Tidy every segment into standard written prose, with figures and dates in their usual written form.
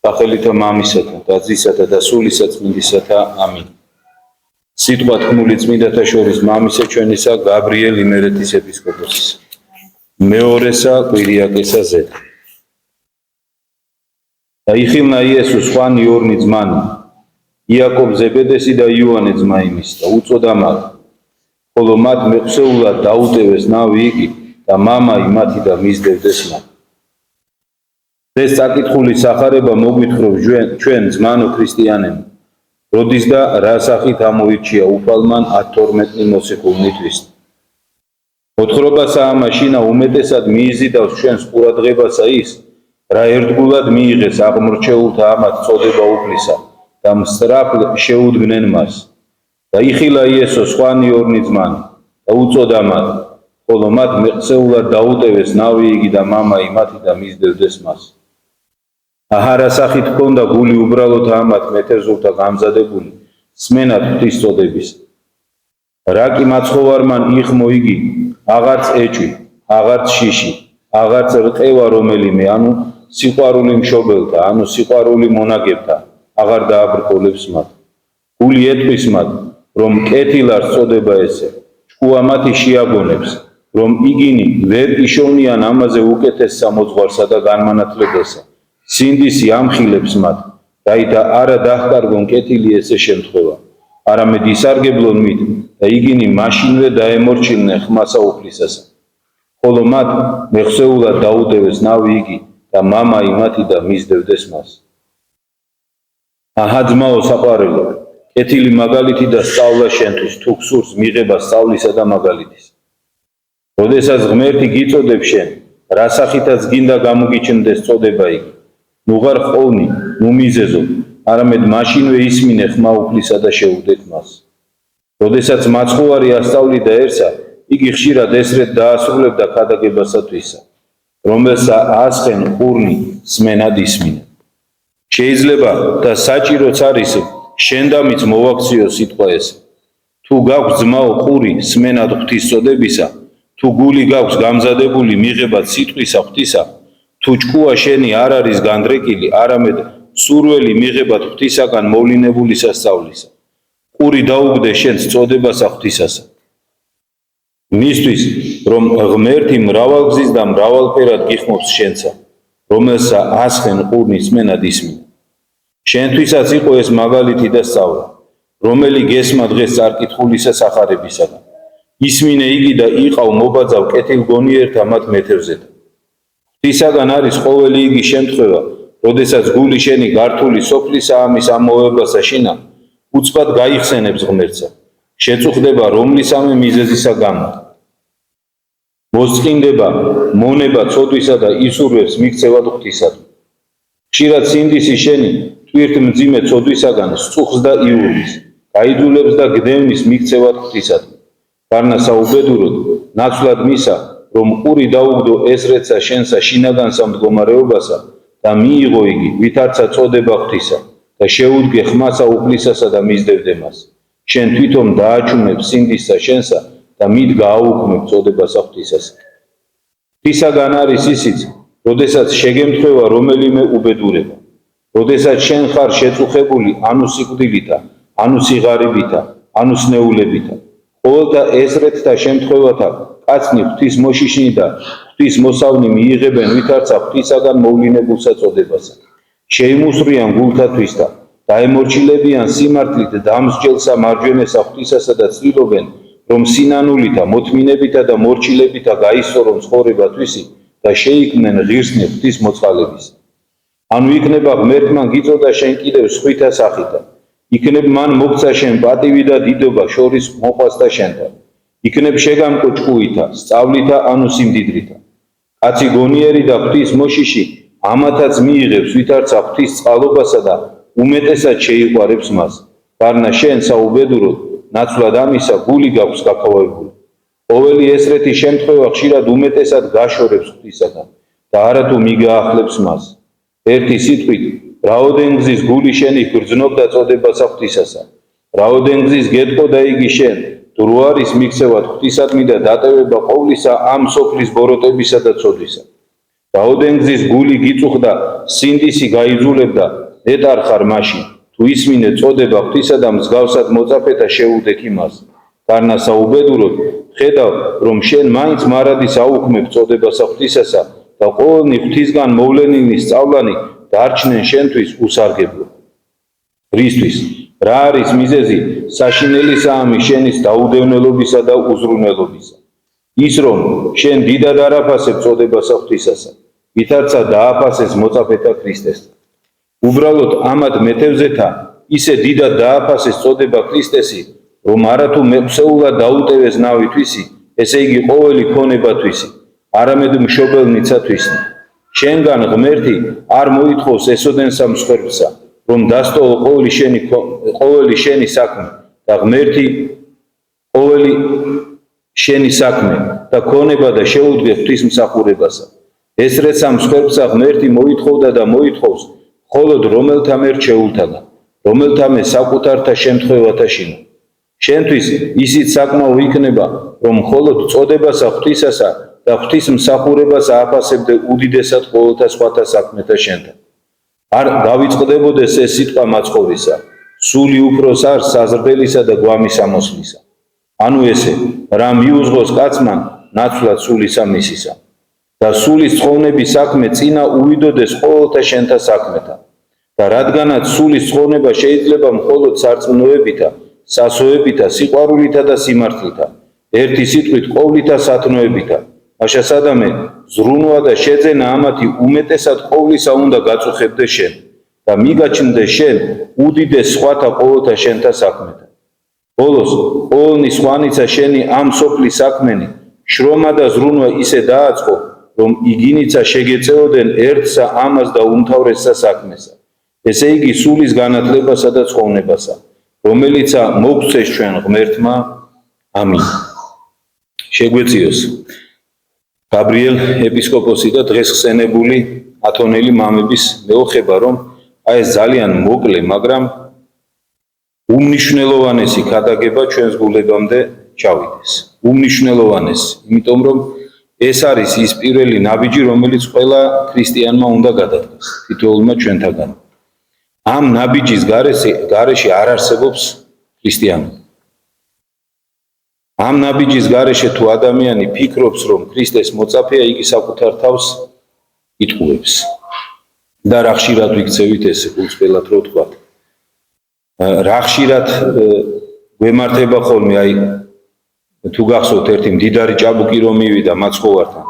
სახელითა მამისათა და ძისათა და სულისა წმინდისათა ამინ. სიტყვა თქმული წმინდათა შორის მამისა ჩვენისა გაბრიელ იმერეთის ეპისკოპოსის, მეორესა კვირიაკესა ზედა. და იხილნა იესოს ხვანი ორნი ძმანი, იაკობ ზებედესი და იოანე ძმა იმის და უწოდა მათ, ხოლო მათ მეხსეულად დაუტევეს ნავი იგი და მამაი მათი და მისდევდეს მათ. ეს საკითხული სახარება მოგვითხრობ ჩვენ ძმანო ქრისტიანებმა, როდის და რა სახით ამოირჩია უფალმან 12 მოციქულნისთვის. მოთხრობასა ამაშინა უმეტესად მიიზიდავს ჩვენს ყურადღებასა ის, რა ერთგულად მიიღეს აღმორჩეულთა ამათ წოდება უფლისა და მსწრაფ შეუდგნენ მას. და იხილა იესოს ხვანი ორნი ძმანი და უწოდა მათ, ხოლო მათ მეხსეულად დაუტევეს ნავი იგი და მამაი მათი და მისდევდეს მას. აჰარა სახით ჰქონდა გული უბრალოდ ამათ მეთევზულთა გამზადებული სმენად ღვთის წოდების. რა კი მაცხოვარმან იხმო იგი, აღარც ეჭვი, აღარც შიში, აღარც რყევა რომელიმე, ანუ სიყვარული მშობელთა, ანუ სიყვარული მონაგებთა, აღარ დააბრკოლებს მათ. გული ეტყვის მათ, რომ კეთილ არს წოდება ესე, ჭკუა მათი შეაგონებს, რომ იგინი ვერ იშოვნიან ამაზე უკეთესსა მოძღვარსა და განმანათლებელსა. სინდისი ამხილებს მათ, რათა არა დაჰკარგონ კეთილი ესე შემთხვევა, არამედ ისარგებლონ მით და იგინი მაშინვე დაემორჩილნენ ხმასა უფლისასა. ხოლო მათ მეხსეულად დაუტევეს ნავი იგი და მამაი მათი და მისდევდეს მას. აჰა ძმაო საყვარელო, კეთილი მაგალითი და სწავლა შენთვის, თუ გსურს მიღება სწავლისა და მაგალითის. როდესაც ღმერთი გიწოდებს შენ, რა სახითაც გინდა გამოგიჩნდეს წოდება იგი, ნუ ღარ ხოვნი, ნუ მიზეზო, არამედ მაშინვე ისმინე ხმა უფლისა და შეუდეთ მას. როდესაც მაცხოვარი ასწავლიდა ერთსა, იგი ხშირად ესრეთ დაასრულებდა ქადაგებასათვისა, რომელსა ასხენ ყურნი სმენად ისმინე. შეიძლება და საჭიროც არის შენდამიც მოვაქციო სიტყვა ესე. თუ გაქვს ძმაო ყური სმენად ღვთის წოდებისა, თუ გული გაქვს გამზადებული მიღებად სიტყვისა ღვთისა, თუ ჭკუა შენი არ არის განდრეკილი, არამედ სურველი მიღებად ღვთისაგან მოვლინებული სასწავლისა, ყური დაუგდე შენს წოდებასა ღვთისასა. მისთვის, რომ ღმერთი მრავალგზის და მრავალფერად გიხმობს შენსა, რომელსა ასხენ ყურნი სმენად ისმინე. შენთვისაც იყო ეს მაგალითი და სწავლა, რომელი გესმა დღეს წარკითხულისა სახარებისაგან. ისმინე იგი და იყავ მობაძავ კეთილ გონიერთა მათ მეთევზეთა. ღვთისაგან არის ყოველი იგი შემთხვევა, როდესაც გული შენი გართული სოფლისა ამის ამოვებასა შინა, უცბად გაიხსენებს ღმერთსა, შეწუხდება რომლისამე მიზეზისა გამო. მოსწყინდება, მონება ცოდვისა და ისურვებს მიქცევად ღვთისადმი. ხშირად სინდისი შენი ტვირთ მძიმე ცოდვისაგან სწუხს და იურვის, გაიძულებს და გდევნის მიქცევად ღვთისადმი. გარნა საუბედუროდ, ნაცვლად მისა, რომ ყური დაუგდო ესრეცა შენსა შინაგანსა მდგომარეობასა და მიიღო იგი ვითარცა წოდება ღვთისა და შეუდგე ხმასა უფლისასა და მისდევდე მას. შენ თვითონ დააჩუნებ სინდისსა შენსა და მით გააუქმებ წოდებასა ღვთისასა. ღვთისაგან არის ისიც, როდესაც შეგემთხვევა რომელიმე უბედურება, როდესაც შენ ხარ შეწუხებული ანუ სიკვდილითა, ანუ სიღარიბითა, ანუ სნეულებითა. ყოველთა ესრეთთა შემთხვევათა კაცნი ღვთის მოშიშნი და ღვთის მოსავნი მიიღებენ ვითარცა ღვთისაგან მოვლინებულსა წოდებასა. შეიმუსრიან გულთათვის და დაემორჩილებიან სიმართლით დამსჯელსა მარჯვენესა ღვთისასა და ცდილობენ, რომ სინანულითა, მოთმინებითა და მორჩილებითა გაისწორონ ცხოვრება თვისი და შეიქმნენ ღირსნი ღვთის მოწყალებისა. ანუ იქნება ღმერთმა გიწოდა შენ კიდევ სხვითა სახითა, იქნებ მან მოგცა შენ პატივი და დიდობა შორის მოყვასთა შენთან. იქნებ შეგამკო ჭკუითა, სწავლითა ანუ სიმდიდრითა. კაცი გონიერი და ღვთის მოშიში ამათაც მიიღებს ვითარცა ღვთის წყალობასა და უმეტესად შეიყვარებს მას. გარნა შენ საუბედუროდ, ნაცვლად ამისა გული გაქვს გაქოვებული. ყოველი ესრეთი შემთხვევა ხშირად უმეტესად გაშორებს ღვთისაგან და არათუ მიგაახლებს მას. ერთი სიტყვით, რაოდენგზის გული შენი გრძნობდა წოდებასა ღვთისასა, რაოდენგზის გეტყოდა იგი შენ, თუ რო არის მიქცევად ღვთისადმი და დატევება ყოვლისა ამ სოფლის ბოროტებისა და ცოდვისა. რაოდენგზის გული გიწუხდა, სინდისი გაიძულებდა, ნეტარ ხარ მაშინ, თუ ისმინე წოდება ღვთისა და მსგავსად მოწაფეთა შეუდექ იმას. გარნა საუბედუროდ, ხედავ, რომ შენ მაინც მარადის აუქმებ წოდებასა ღვთისასა და ყოველნი ღვთისგან მოვლენილი სწავლანი დარჩნენ შენთვის უსარგებლო. რისთვის? რა არის მიზეზი საშინელისა ამის შენის დაუდევნელობისა და უზრუნველობისა? ის რომ შენ დიდად არაფასებ წოდებასა ღვთისასა, ვითარცა დააფასეს მოწაფეთა ქრისტესთან. უბრალოდ ამად მეთევზეთა ისე დიდად დააფასეს წოდება ქრისტესი, რომ არათუ მეფსეულად დაუტევეს ნავი თვისი, ესე იგი ყოველი ქონება თვისი, არამედ მშობელნიცა თვისი. შენგან ღმერთი არ მოითხოვს ესოდენ სამსხვერპლსა, რომ დასტოვო ყოველი შენი საქმე და ღმერთი ყოველი შენი საქმე და ქონება და შეუდგე ღვთისმსახურებასა. ესრეც სამსხვერპლსა ღმერთი მოითხოვდა და მოითხოვს, მხოლოდ რომელთა მიერ შეულთაგან, რომელთა მე საკუთართა შემთხვევათაშინა. შენთვის ისიც საკმაო იქნება, რომ მხოლოდ წოდებასა ღვთისასა და ღვთისმსახურებას ააფასებდე უდიდესად ყოველთა სხვათა საქმეთა შენთან. არ დავიწყდებოდეს ეს სიტყვა მაცხოვრისა, სული უფროს არ საზრდელისა და გვამის ამოსვლისა. ანუ ესე, რა მიუძღოს კაცმან ნაცვლად სულისა მისისა. და სულის ცხოვნების საქმე წინა უვიდოდეს ყოველთა შენთა საქმეთა. და რადგანაც სულის ცხოვნება შეიძლება მხოლოდ სარწმუნოებითა, სასოებითა, სიყვარულითა და სიმართლითა, ერთი სიტყვით ყოვლითა სათნოებითა, მაშა სადამე ზრუნვა და შეძენა ამათი უმეტესად ყოვლისა უნდა გაწუხებდე შენ და მიგაჩნდე შენ უდიდეს სხვათა ყოველთა შენთა საქმეთა. ბოლოს ყოველნი სხვანიცა შენი ამ სოფლის საქმენი შრომა და ზრუნვა ისე დააწყო, რომ იგინიცა შეგეწეოდენ ერთსა ამას და უმთავრესსა საქმესა, ესე იგი სულის განათლებასა და ცხოვნებასა, რომელიცა მოგცეს ჩვენ ღმერთმა. ამინ. შეგვეციოს გაბრიელ ეპისკოპოსი და დღეს ხსენებული ათონელი მამების მეოხება, რომ აი ეს ძალიან მოკლე, მაგრამ უმნიშვნელოვანესი ქადაგება ჩვენს გულებამდე ჩავიდეს. უმნიშვნელოვანესი, იმიტომ რომ ეს არის ის პირველი ნაბიჯი, რომელიც ყველა ქრისტიანმა უნდა გადადგას, თითოეულმა ჩვენთაგან. ამ ნაბიჯის გარეშე არ არსებობს ქრისტიანობა. ამ ნაბიჯის გარეშე თუ ადამიანი ფიქრობს, რომ ქრისტეს მოწაფეა, იგი საკუთარ თავს იტყუებს. და რა ხშირად ვიქცევით ესე გულწრფელად რო ვთქვა. რა ხშირად გვემართება ხოლმე, აი თუ გახსოვთ ერთი მდიდარი ჭაბუკი რომ მივიდა მაცხოვართან.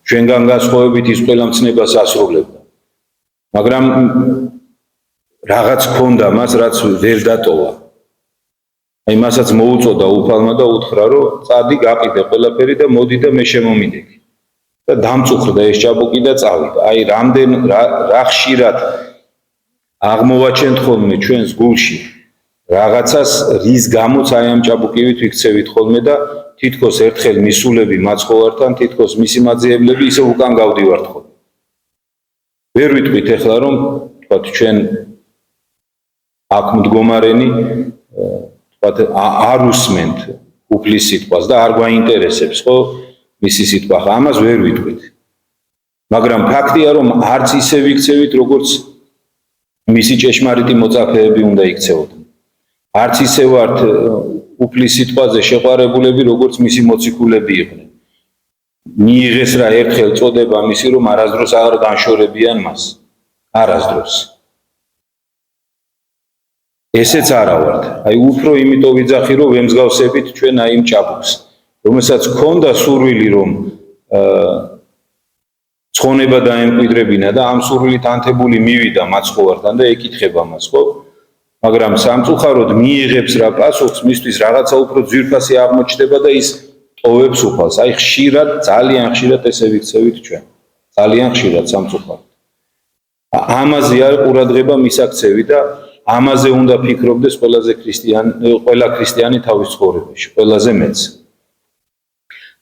ჩვენგან განსხვავებით ის ყველა მცნებას ასრულებდა. მაგრამ რაღაც ქონდა მას, რაც ვერ დატოვა. აი მასაც მოუწოდა უფალმა და უთხრა, რომ წადი გაყიდე ყველაფერი და მოდი და მე შემომიდექი. და დამწუხრდა ეს ჭაბუკი და წავიდა. აი რა ხშირად აღმოვაჩენთ ხოლმე ჩვენს გულში რაღაცას, რის გამოც აი ამ ჭაბუკივით ვიქცევით ხოლმე და თითქოს ერთხელ მისულები მაცხოვართან, თითქოს მისი მაძიებლები ისე უკან გავდივართ ხოლმე. ვერ ვიტყვით ეხლა, რომ თქვათ ჩვენ აქ მდგომარენი თქვათ არ უსმენთ უფლის სიტყვას და არ გვაინტერესებს ხო მისი სიტყვა. ამას ვერ ვიტყვით. მაგრამ ფაქტია, რომ არც ისე ვიქცევით, როგორც მისი ჭეშმარიტი მოწაფეები უნდა იქცეოდნენ. არც ისე ვართ უფლის სიტყვაზე შეყვარებულები, როგორც მისი მოციქულები იყვნენ. მიიღეს რა ერთხელ წოდება მისი, რომ არასდროს აღარ განშორებიან მას. არასდროს. ესეც არა ვართ. აი უფრო იმიტომ ვიძახი, რომ ვემსგავსებით ჩვენ აი იმ ჭაბუკს, რომელსაც ჰქონდა სურვილი, რომ ცხონება დაემკვიდრებინა და ამ სურვილით ანთებული მივიდა მაცხოვართან და ეკითხება მას, ხო? მაგრამ სამწუხაროდ მიიღებს რა პასუხს, მისთვის რაღაცა უფრო ძვირფასი აღმოჩნდება და ის ტოვებს უფალს. აი ხშირად, ძალიან ხშირად ესე ვიქცევით ჩვენ. ძალიან ხშირად სამწუხაროდ. ამაზე არ ყურადღება მისაქცევი და ამაზე უნდა ფიქრობდეს ყველა ქრისტიანი თავის ცხოვრებაში, ყველაზე მეც.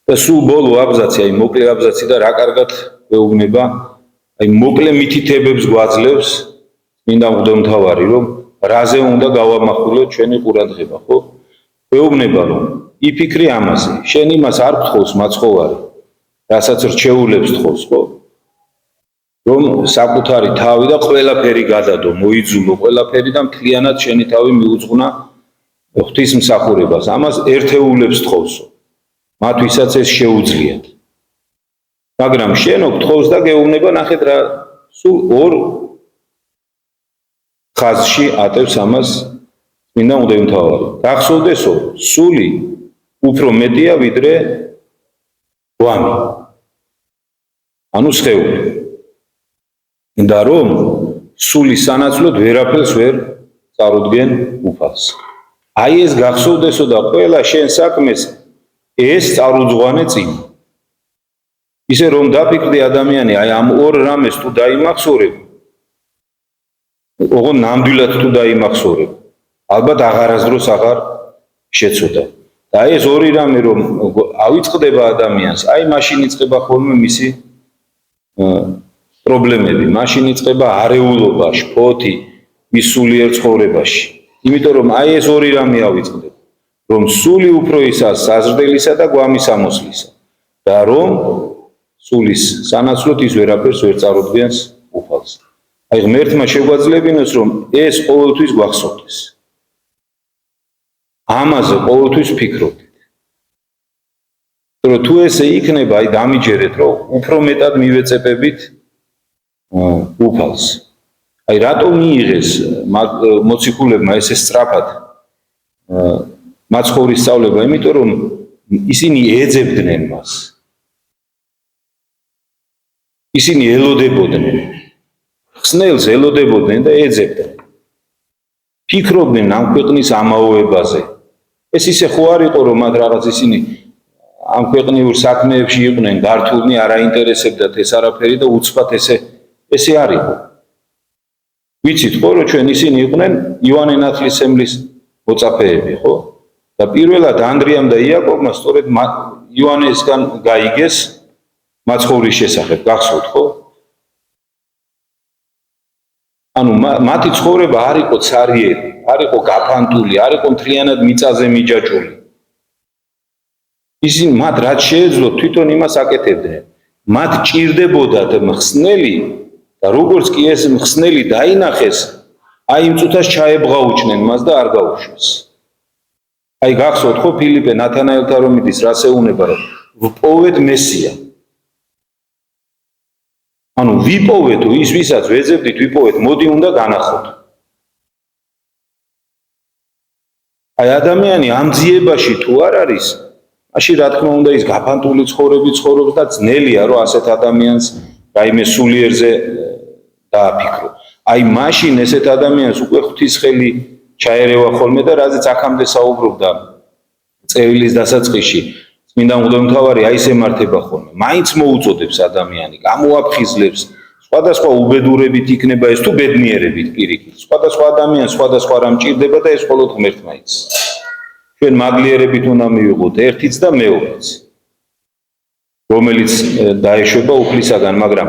და სულ ბოლო აბზაცი, აი მოკლე აბზაცი და რა კარგად გვეუბნება, აი მოკლე მითითებებს გვაძლევს წმინდა მღვდელმთავარი, რომ რაზე უნდა გავამახვილოთ ჩვენი ყურადღება, ხო? გვეუბნება, რომ იფიქრე ამაზე, შენ იმას არ გთხოვს მაცხოვარი, რასაც რჩეულებს თხოვს, ხო? რომ საკუთარი თავი და ყველაფერი გადადო, მოიძულო ყველაფერი და მთლიანად შენი თავი მიუძღვნა ღვთისმსახურებას. ამას ერთეულებს თხოვსო. მათვისაც ეს შეუძლიათ. მაგრამ შენ გთხოვს და გეუბნება, ნახეთ რა, სულ ორ ხაზში ატევს ამას წმინდა მღვდელმთავარი. გახსოვდესო, სული უფრო მეტია ვიდრე გვამი. ანუ სხეული. და რომ სული სანაცვლოდ ვერაფერს ვერ წარუდგენ უფალს. აი ეს გახსოვდესო და ყველა შენ საქმეს ეს წარუძღვანე წინ. ისე რომ დაფიქრდი ადამიანი, აი ამ ორ რამეს თუ დაიმახსოვრებ, ოღონდ ნამდვილად თუ დაიმახსოვრებ, ალბათ აღარასდროს აღარ შეცოდა. და ეს ორი რამე რომ ავიწყდება ადამიანს, აი მაშინ იწყება ხოლმე მისი პრობლემები, მაშინ იწყება არეულობა, შფოთი მის სულიერ ცხოვრებაში. იმიტომ რომ აი ეს ორი რამე ავიწყდება, რომ სული უფრო ისაა საზრდელისა და გვამის ამოსვლისა და რომ სულის სანაცვლოდ ის ვერაფერს ვერ წარუდგენს უფალს. აი ღმერთმა შეგვაძლებინოს რომ ეს ყოველთვის გვახსოვდეს. ამაზე ყოველთვის ფიქრობდით. რომ თუ ესე იქნება, აი დამიჯერეთ რომ უფრო მეტად მივეწებებით უფალს. აი რატომ მიიღეს მოციქულებმა ესე სწრაფად მაცხოვრის სწავლება? იმიტომ რომ ისინი ეძებდნენ მას. ისინი ელოდებოდნენ. ხსნელს ელოდებოდნენ და ეძებდნენ. ფიქრობდნენ ამ ქვეყნის ამაოებაზე. ეს ისე ხო არ იყო რომ მათ რაღაც ისინი ამ ქვეყნიურ საქმეებში იყვნენ გართულნი, არ აინტერესებდათ ეს არაფერი და უცბად ესე არ იყო. ვიცით ხო რომ ჩვენ ისინი იყვნენ იოანე ნათლისმცემლის მოწაფეები, ხო? და პირველად ანდრიამ და იაკობმა სწორედ იოანესგან გაიგეს მაცხოვრის შესახებ, გახსოვთ ხო? ანუ მათი ცხოვრება არ იყო ცარიელი, არ იყო გაფანტული, არ იყო მთლიანად მიწაზე მიჯაჭული. ისინი მათ რაც შეეძლოთ თვითონ იმას აკეთებდნენ. მათ ჭირდებოდათ მხსნელი და როგორც კი ეს მხსნელი დაინახეს, აი იმ წუთას ჩაებღაუჩნენ მას და არ გაუშვეს. აი გახსოვთ ხო ფილიპე ნათანაელთან რომ მიდის რას ეუბნება რომ ვპოვეთ მესია. ანუ ვიპოვეთ ის ვისაც ვეძებდით ვიპოვეთ, მოდი უნდა განახოთ. აი ადამიანი ამ ძიებაში თუ არ არის, მაშინ რა თქმა უნდა ის გაფანტული ცხოვრებით ცხოვრობს და ძნელია რომ ასეთ ადამიანს რაიმე სულიერზე დააფიქრო. აი მაშინ ესეთ ადამიანს უკვე ღვთისხელი ჩაერევა ხოლმე და რაზეც აქამდე საუბრობდა წერილის დასაწყისში წმინდა მღვდელმთავარი აი ეს ემართება ხოლმე. მაინც მოუწოდებს ადამიანი, გამოაფხიზლებს, სხვადასხვა უბედურებით იქნება ეს თუ ბედნიერებით პირიქით. სხვადასხვა ადამიანს სხვადასხვა რამ ჭირდება და ეს მხოლოდ ღმერთმა იცის. ჩვენ მაგლიერებით უნდა მივიღოთ ერთიც და მეორეც, რომელიც დაეშვება უფლისაგან, მაგრამ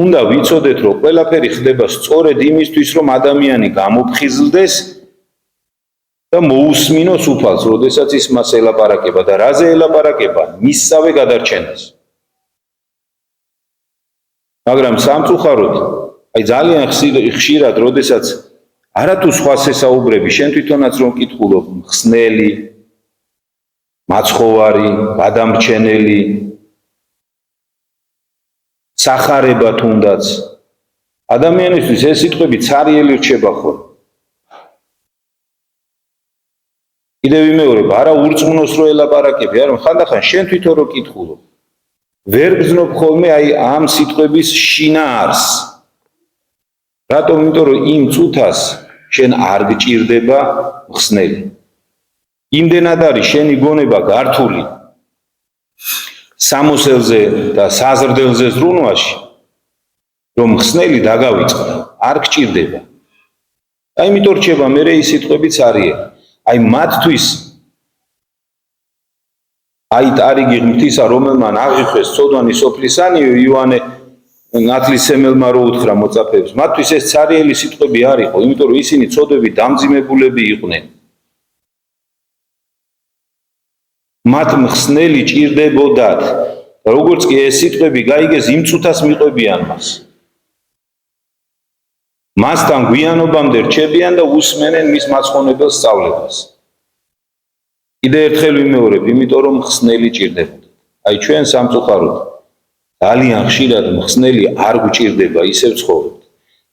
უნდა ვიცოდეთ რომ ყველაფერი ხდება სწორედ იმისთვის რომ ადამიანი გამოფხიზლდეს და მოусმინოს უფალს, როდესაც ის მას ელაპარაკება და რაზე ელაპარაკება? მისსავე გადარჩენას. მაგრამ სამწუხაროდ, აი ძალიან ხშირად, როდესაც არათუ სხვას ესაუბრები, შენ თვითონაც რომ კითხულობ, მხსნელი, მაცხოვარი, გადამრჩენელი, სახარება თუნდაც, ადამიანისთვის ეს სიტყვები ცარიელი რჩება ხოლმე. კიდევ ვიმეორებ, არა ურწმუნოს რო ელაპარაკები, არა ხანდახან შენ თვითონ რო კითხულობ. ვერ გრძნობ ხოლმე აი ამ სიტყვების შინაარსს. რატომ? იმიტომ რომ იმ წუთას შენ არ გჭირდება მხსნელი. იმდენად არის შენი გონება გართული სამოსელზე და საზრდელზე ზრუნვაში, რომ მხსნელი დაგავიწყდა, არ გჭირდება. აი იმიტომ რჩება მერე ის სიტყვებიც არის. აი მათთვის აი ტარიგი ღმრთისა რომელმან აღიქვეს ცოდვანი სოფლისანიო იოანე ნათლისმცემელმა რო უთხრა მოწაფეებს, მათთვის ეს ცარიელი სიტყვები არ იყო, იმიტომ რომ ისინი ცოდვები დამძიმებულები იყვნენ. მათ მხსნელი ჭირდებოდათ როგორც კი ეს სიტყვები გაიგეს, იმ წუთას მიყვებიან მას. მასთან გვიანობამდე რჩებიან და უსმენენ მის მაცხონებელ სწავლებას. კიდე ერთხელ ვიმეორებ, იმიტომ რომ მხსნელი ჭირდებოდა. აი ჩვენ სამწუხაროდ ძალიან ხშირად მხსნელი არ გვჭირდება, ისევ ცხოვრობთ.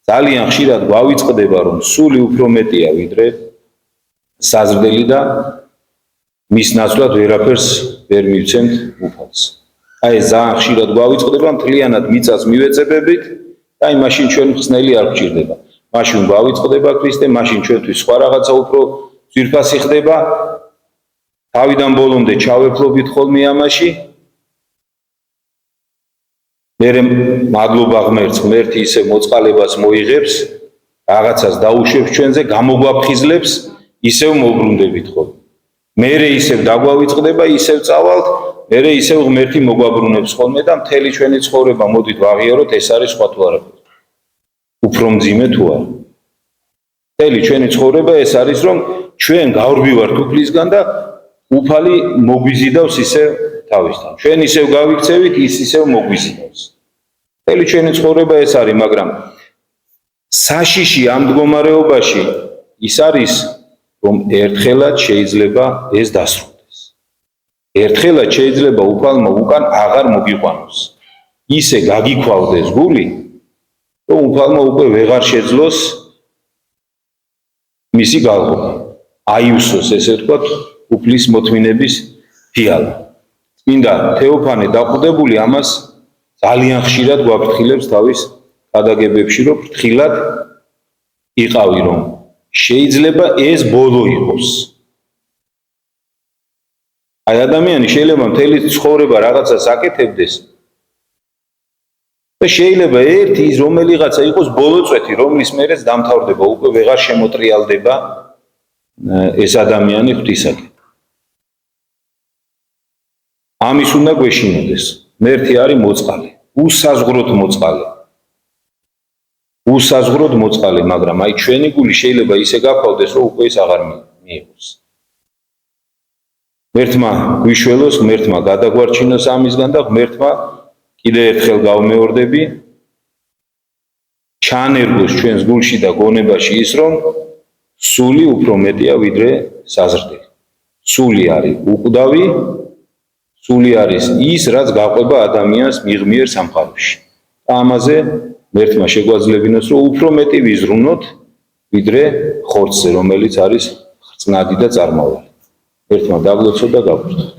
ძალიან ხშირად გვავიწყდება, რომ სული უფრო მეტია ვიდრე საზრდელი და მის ნაცვლად ვერაფერს ვერ მივცემთ უფალს. აი ეს ძალიან ხშირად გვავიწყდება, მთლიანად მიწას მივეწებებით და აი მაშინ ჩვენ მხსნელი არ გვჭირდება. მაშინ გვავიწყდება ქრისტე, მაშინ ჩვენთვის სხვა რაღაცა უფრო ძვირფასი ხდება. თავიდან ბოლომდე ჩავეფლობით ხოლმე ამაში. მერე მადლობა ღმერთს, ღმერთი ისე მოწყალებას მოიღებს, რაღაცას დაუშვებს ჩვენზე, გამოგვაფხიზლებს, ისევ მოგბრუნდებით ხოლმე. მერე ისევ დაგვავიწყდება, ისევ წავალთ, მერე ისევ ღმერთი მოგვაბრუნებს ხოლმე და მთელი ჩვენი ცხოვრება მოდით ვაღიაროთ, ეს არის სხვა თუ არა. უფრო მძიმე თუ არა. მთელი ჩვენი ცხოვრება ეს არის, რომ ჩვენ გავრბივართ უფლისგან და უფალი მოგვიზიდავს ისევ თავისთან. ჩვენ ისევ გავიქცევით, ის ისევ მოგვიზიდავს. მთელი ჩვენი ცხოვრება ეს არის, მაგრამ საშიში ამ მდგომარეობაში ის არის, რომ ერთხელაც შეიძლება ეს დასრულდეს. ერთხელაც შეიძლება უფალმა უკან აღარ მოგიყვანოს. ისე გაგიქვავდეს გული, რომ უფალმა უკვე ვეღარ შეძლოს მისი გალღობა. აიუსოს ესე ვთქვათ, უფლის მოთმინების ფიალა. წმინდა თეოფანე დაყუდებული ამას ძალიან ხშირად გვაფრთხილებს თავის გადაგებებში, რომ ფრთხილად იყავი, რომ შეიძლება ეს ბოლო იყოს. აი ადამიანი შეიძლება მთელი ცხოვრება რაღაცას აკეთებდეს და შეიძლება ერთი ის რომელიღაცა იყოს ბოლო წვეთი, რომლის მერეც დამთავრდება, უკვე ვეღარ შემოტრიალდება ეს ადამიანი ღვთისაკენ. ამის უნდა გვეშინოდეს. ღმერთი არის მოწყალე, უსაზღვროდ მოწყალე. უსაზღვროდ მოწყალე, მაგრამ აი ჩვენი გული შეიძლება ისე გაქვავდეს, რომ უკვე ის აღარ მიიღოს. ღმერთმა გვიშველოს, ღმერთმა გადაგვარჩინოს ამისგან და ღმერთმა კიდე ერთხელ გავმეორდები, ჩანერგოს ჩვენს გულში და გონებაში ის, რომ სული უფრო მეტია ვიდრე საზრდელი. სული არის უკვდავი, სული არის ის, რაც გაყვება ადამიანს მიღმიერ სამყაროში. და ამაზე ღმერთმა შეგვაძლებინოს, რომ უფრო მეტი ვიზრუნოთ ვიდრე ხორცზე, რომელიც არის ხრწნადი და წარმავალი. ღმერთმა დაგლოცოთ და გავხუროთ.